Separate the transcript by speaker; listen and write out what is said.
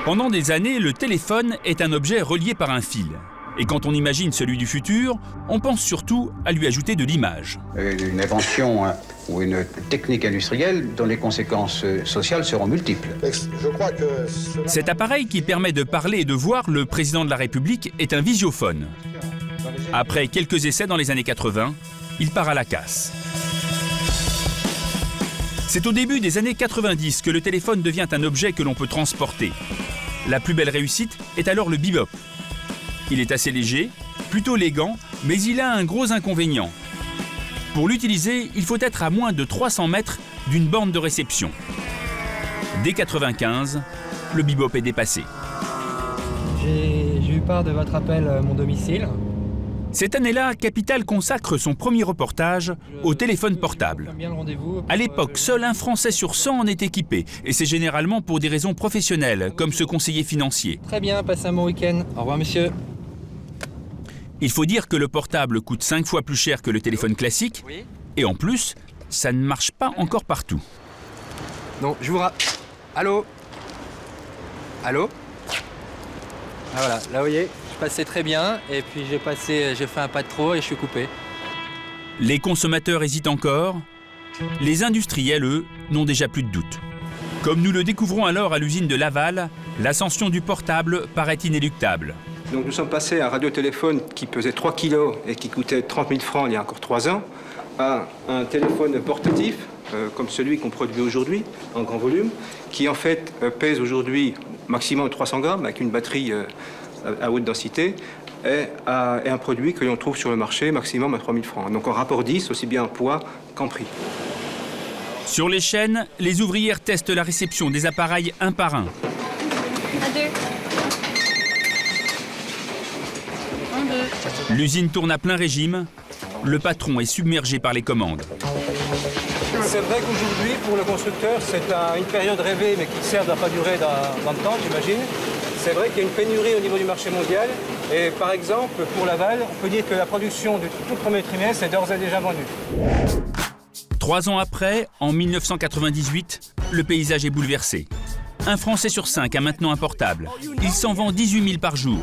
Speaker 1: Pendant des années, le téléphone est un objet relié par un fil. Et quand on imagine celui du futur, on pense surtout à lui ajouter de l'image.
Speaker 2: Une invention ou une technique industrielle dont les conséquences sociales seront multiples.
Speaker 3: Je crois que
Speaker 1: Cet appareil qui permet de parler et de voir le président de la République est un visiophone. Après quelques essais dans les années 80, il part à la casse. C'est au début des années 90 que le téléphone devient un objet que l'on peut transporter. La plus belle réussite est alors le bebop. Il est assez léger, plutôt élégant, mais il a un gros inconvénient. Pour l'utiliser, il faut être à moins de 300 mètres d'une borne de réception. Dès 95, le bebop est dépassé.
Speaker 4: J'ai eu part de votre appel à mon domicile.
Speaker 1: Cette année-là, Capital consacre son premier reportage au téléphone portable. À l'époque, seul un Français sur 100 en est équipé, et c'est généralement pour des raisons professionnelles, comme ce conseiller financier.
Speaker 4: Très bien, passez un bon week-end. Au revoir, monsieur.
Speaker 1: Il faut dire que le portable coûte 5 fois plus cher que le téléphone classique, et en plus, ça ne marche pas encore partout.
Speaker 4: Non, je vous Allô? Allô? Ah voilà, là vous voyez, je passais très bien, et puis j'ai fait un pas de trop et je suis coupé.
Speaker 1: Les consommateurs hésitent encore. Les industriels, eux, n'ont déjà plus de doute. Comme nous le découvrons alors à l'usine de Laval, l'ascension du portable paraît inéluctable.
Speaker 5: Donc nous sommes passés à un radiotéléphone qui pesait 3 kg et qui coûtait 30 000 francs il y a encore 3 ans, à un téléphone portatif, comme celui qu'on produit aujourd'hui, en grand volume, qui en fait pèse aujourd'hui maximum 300 grammes, avec une batterie à haute densité, et un produit que l'on trouve sur le marché maximum à 3 000 francs. Donc en rapport 10, aussi bien en poids qu'en prix.
Speaker 1: Sur les chaînes, les ouvrières testent la réception des appareils un par un. L'usine tourne à plein régime. Le patron est submergé par les commandes.
Speaker 6: C'est vrai qu'aujourd'hui, pour le constructeur, c'est une période rêvée, mais qui certes ne va pas durer dans le temps, j'imagine. C'est vrai qu'il y a une pénurie au niveau du marché mondial. Et par exemple, pour Laval, on peut dire que la production du tout premier trimestre est d'ores et déjà vendue.
Speaker 1: 3 ans après, en 1998, le paysage est bouleversé. Un Français sur 5 a maintenant un portable. Il s'en vend 18 000 par jour.